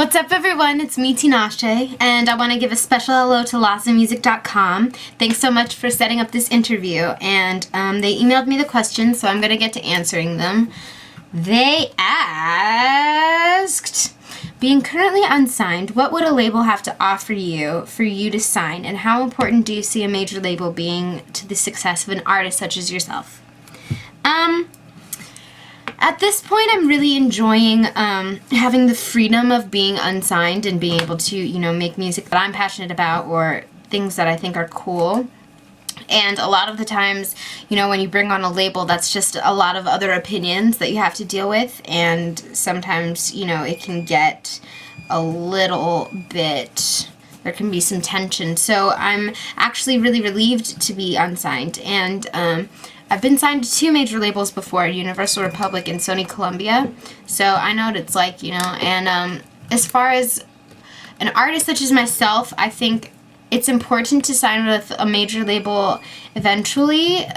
What's up everyone, it's me Tinashe, and I want to give a special hello to LawsonMusic.com. Thanks so much for setting up this interview, and they emailed me the questions, so I'm going to get to answering them. They asked, being currently unsigned, what would a label have to offer you for you to sign, and how important do you see a major label being to the success of an artist such as yourself? At this point, I'm really enjoying having the freedom of being unsigned and being able to, make music that I'm passionate about or things that I think are cool. And a lot of the times, when you bring on a label, that's just a lot of other opinions that you have to deal with. And sometimes, it can get a little bit, there can be some tension. So I'm actually really relieved to be unsigned. And I've been signed to 2 major labels before, Universal Republic and Sony Columbia, so I know what it's like, and as far as an artist such as myself, I think it's important to sign with a major label eventually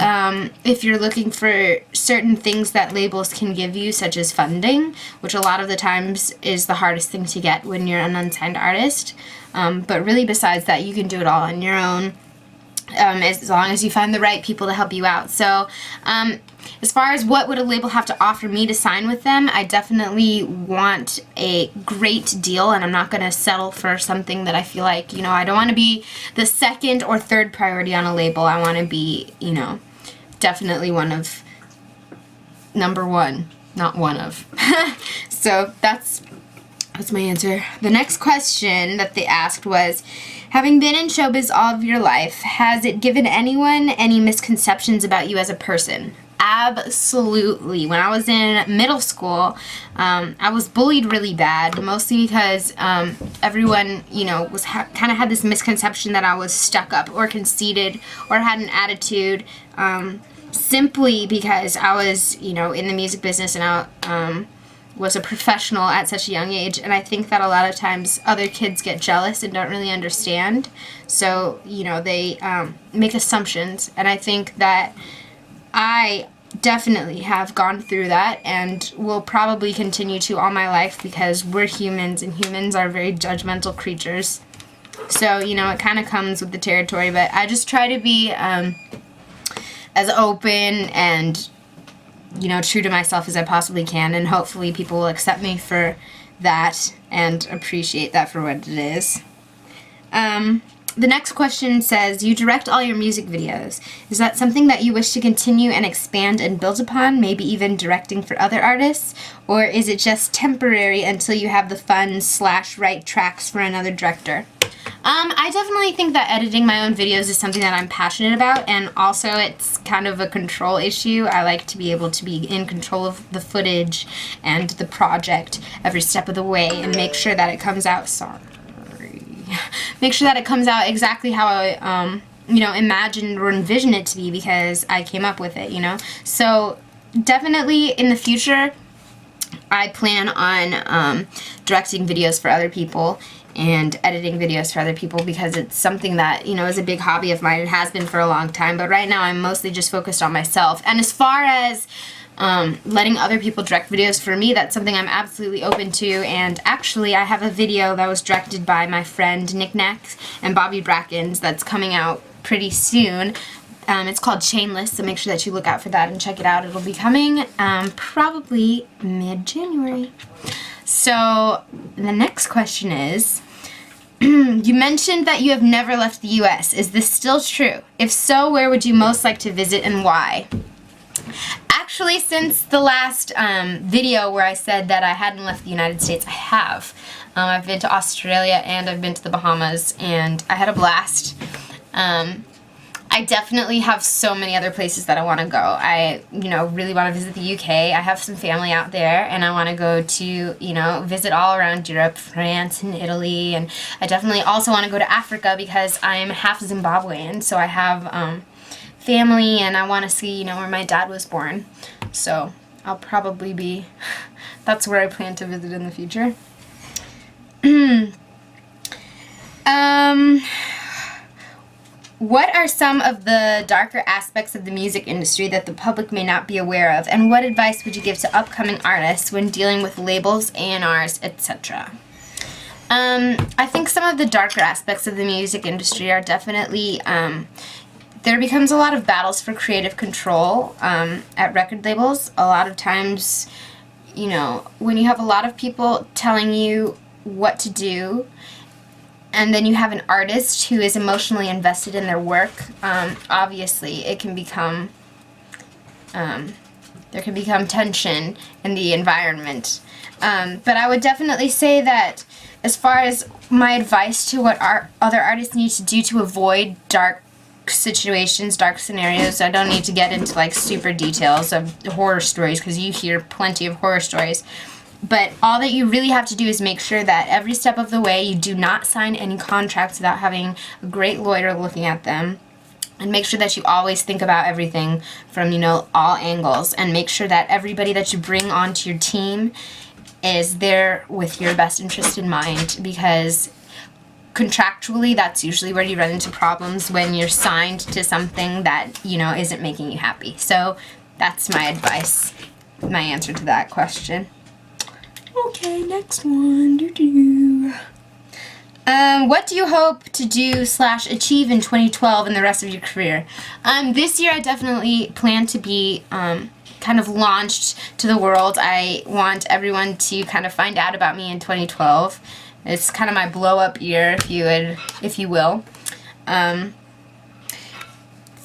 if you're looking for certain things that labels can give you, such as funding, which a lot of the times is the hardest thing to get when you're an unsigned artist, but really besides that, you can do it all on your own. As long as you find the right people to help you out. So, as far as what would a label have to offer me to sign with them, I definitely want a great deal, and I'm not going to settle for something that I feel like, I don't want to be the 2nd or 3rd priority on a label. I want to be, definitely number 1, not one of. So, that's my answer. The next question that they asked was, having been in showbiz all of your life, has it given anyone any misconceptions about you as a person? Absolutely. When I was in middle school, I was bullied really bad, mostly because everyone, was kind of had this misconception that I was stuck up or conceited or had an attitude, simply because I was, in the music business and I was a professional at such a young age, and I think that a lot of times other kids get jealous and don't really understand, so they make assumptions, and I think that I definitely have gone through that and will probably continue to all my life, because we're humans and humans are very judgmental creatures, so it kind of comes with the territory, but I just try to be as open and true to myself as I possibly can, and hopefully people will accept me for that and appreciate that for what it is. The next question says, you direct all your music videos. Is that something that you wish to continue and expand and build upon, maybe even directing for other artists? Or is it just temporary until you have the funds / write tracks for another director? I definitely think that editing my own videos is something that I'm passionate about, and also it's kind of a control issue. I like to be able to be in control of the footage and the project every step of the way and make sure that it comes out, make sure that it comes out exactly how I, imagined or envisioned it to be, because I came up with it, So definitely in the future, I plan on directing videos for other people and editing videos for other people, because it's something that, is a big hobby of mine and has been for a long time, but right now I'm mostly just focused on myself. And as far as letting other people direct videos for me, that's something I'm absolutely open to, and actually I have a video that was directed by my friend Xxyyxx and Bobby Brackens that's coming out pretty soon. It's called Chainless, so make sure that you look out for that and check it out. It'll be coming probably mid-January. So the next question is, you mentioned that you have never left the U.S. Is this still true? If so, where would you most like to visit and why? Actually, since the last video where I said that I hadn't left the United States, I have. I've been to Australia and I've been to the Bahamas, and I had a blast. I definitely have so many other places that I want to go. I, really want to visit the UK. I have some family out there, and I want to go to, visit all around Europe, France and Italy, and I definitely also want to go to Africa because I'm half Zimbabwean, so I have family, and I want to see, where my dad was born. So I'll probably be, that's where I plan to visit in the future. What are some of the darker aspects of the music industry that the public may not be aware of, and what advice would you give to upcoming artists when dealing with labels, A&Rs, etc.? I think some of the darker aspects of the music industry are definitely, there becomes a lot of battles for creative control at record labels. A lot of times, you know, when you have a lot of people telling you what to do, and then you have an artist who is emotionally invested in their work, obviously it can become, there can become tension in the environment. But I would definitely say that as far as my advice to what other artists need to do to avoid dark situations, dark scenarios, I don't need to get into like super details of horror stories because you hear plenty of horror stories. But all that you really have to do is make sure that every step of the way you do not sign any contracts without having a great lawyer looking at them. And make sure that you always think about everything from, you know, all angles. And make sure that everybody that you bring onto your team is there with your best interest in mind, because contractually that's usually where you run into problems when you're signed to something that, you know, isn't making you happy. So that's my advice, my answer to that question. Okay, next one. What do you hope to do / achieve in 2012 and the rest of your career? This year I definitely plan to be kind of launched to the world. I want everyone to kind of find out about me in 2012. It's kind of my blow up year, if you will.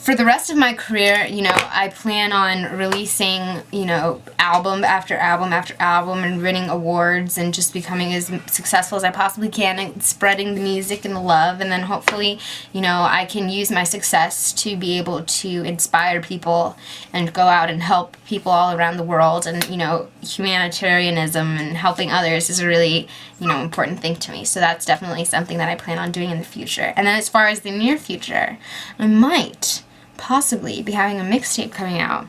For the rest of my career, you know, I plan on releasing, you know, album after album after album and winning awards and just becoming as successful as I possibly can and spreading the music and the love. And then hopefully, you know, I can use my success to be able to inspire people and go out and help people all around the world. And, you know, humanitarianism and helping others is a really, you know, important thing to me. So that's definitely something that I plan on doing in the future. And then as far as the near future, I might possibly be having a mixtape coming out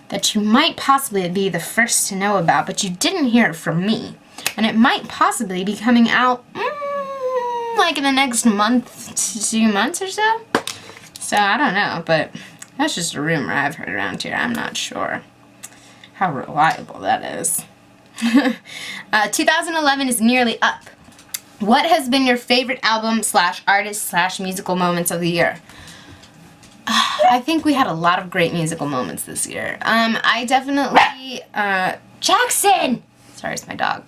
that you might possibly be the first to know about, but you didn't hear it from me. And it might possibly be coming out like in the next month to 2 months or so. So I don't know, but that's just a rumor I've heard around here. I'm not sure how reliable that is. 2011 is nearly up. What has been your favorite album / artist / musical moments of the year? I think we had a lot of great musical moments this year. I definitely, Jackson! Sorry, it's my dog.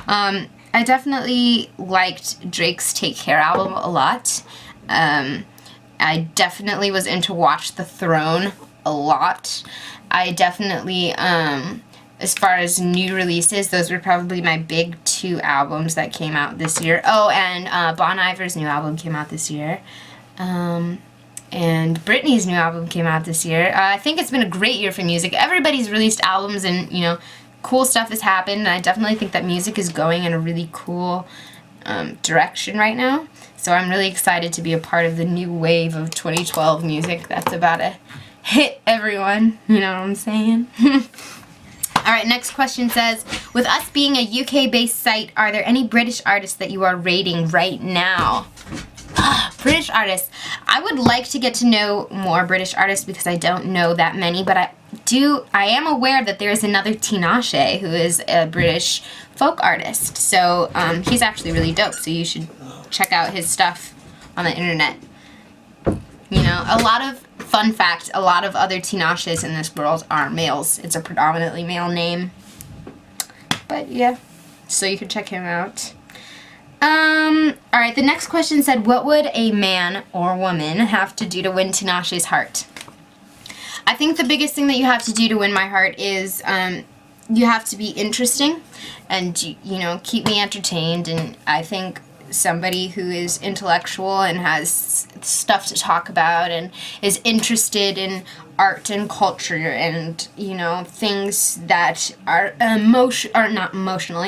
I definitely liked Drake's Take Care album a lot. I definitely was into Watch the Throne a lot. I definitely, as far as new releases, those were probably my big 2 albums that came out this year. Oh, and Bon Iver's new album came out this year. And Britney's new album came out this year. I think it's been a great year for music. Everybody's released albums and, you know, cool stuff has happened. And I definitely think that music is going in a really cool direction right now. So I'm really excited to be a part of the new wave of 2012 music that's about to hit everyone. You know what I'm saying? Alright, next question says, with us being a UK-based site, are there any British artists that you are rating right now? British artists. I would like to get to know more British artists because I don't know that many, but I am aware that there is another Tinashe who is a British folk artist. So he's actually really dope, so you should check out his stuff on the internet. You know, fun fact, a lot of other Tinashes in this world are males. It's a predominantly male name. But yeah, so you can check him out. Alright, the next question said, what would a man or woman have to do to win Tinashe's heart? I think the biggest thing that you have to do to win my heart is, you have to be interesting and, you know, keep me entertained. And I think somebody who is intellectual and has stuff to talk about and is interested in art and culture and, you know, things that are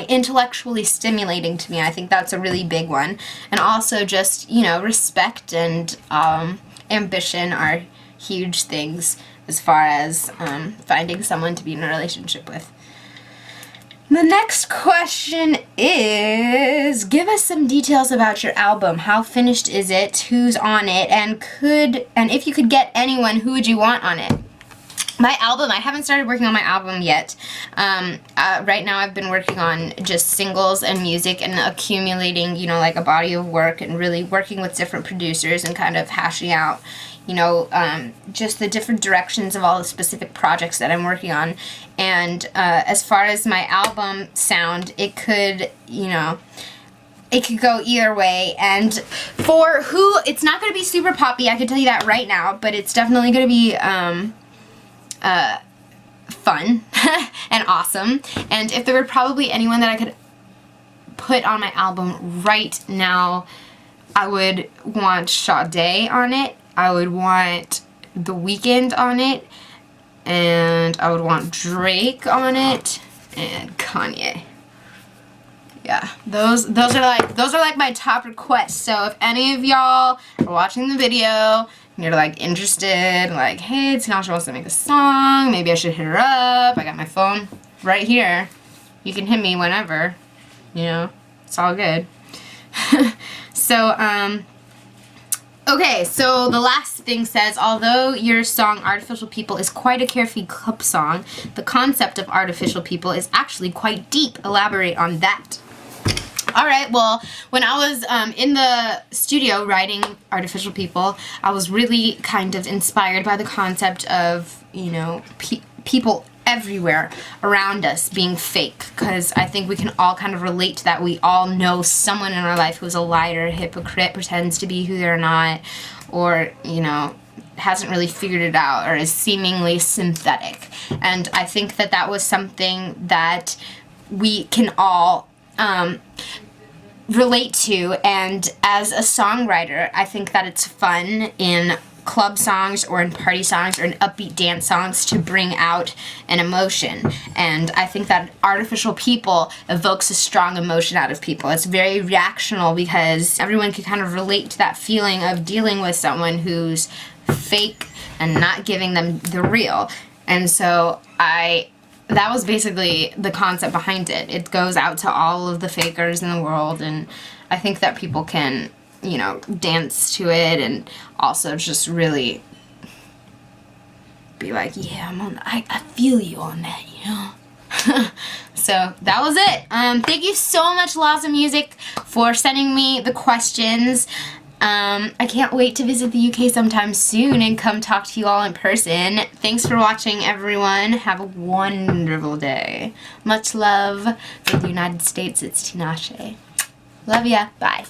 intellectually stimulating to me. I think that's a really big one. And also just, you know, respect and ambition are huge things as far as finding someone to be in a relationship with. The next question is, give us some details about your album. How finished is it? Who's on it? And if you could get anyone, who would you want on it? My album, I haven't started working on my album yet. Right now I've been working on just singles and music and accumulating, you know, like a body of work and really working with different producers and kind of hashing out, you know, just the different directions of all the specific projects that I'm working on. And as far as my album sound, it could, you know, it could go either way. And for who, it's not going to be super poppy, I can tell you that right now, but it's definitely going to be fun and awesome. And if there were probably anyone that I could put on my album right now, I would want Sade on it, I would want The Weeknd on it, and I would want Drake on it, and Kanye. Yeah, those are like my top requests. So if any of y'all are watching the video and you're like interested, like, hey, Tinashe wants to make a song, maybe I should hit her up. I got my phone right here. You can hit me whenever, you know, it's all good. So, okay, so the last thing says, although your song Artificial People is quite a carefree club song, the concept of artificial people is actually quite deep. Elaborate on that. Alright, well, when I was in the studio writing Artificial People, I was really kind of inspired by the concept of, you know, people everywhere around us being fake, because I think we can all kind of relate to that. We all know someone in our life who's a liar, hypocrite, pretends to be who they're not, or, you know, hasn't really figured it out, or is seemingly synthetic. And I think that that was something that we can all relate to, and as a songwriter, I think that it's fun in club songs or in party songs or in upbeat dance songs to bring out an emotion. And I think that Artificial People evokes a strong emotion out of people. It's very reactional because everyone can kind of relate to that feeling of dealing with someone who's fake and not giving them the real. And so that was basically the concept behind it. It goes out to all of the fakers in the world, and I think that people can, you know, dance to it and also just really be like, yeah, I feel you on that, you know? So that was it. Thank you so much, Laws of Music, for sending me the questions. I can't wait to visit the UK sometime soon and come talk to you all in person. Thanks for watching, everyone. Have a wonderful day. Much love. For the United States, it's Tinashe. Love ya. Bye.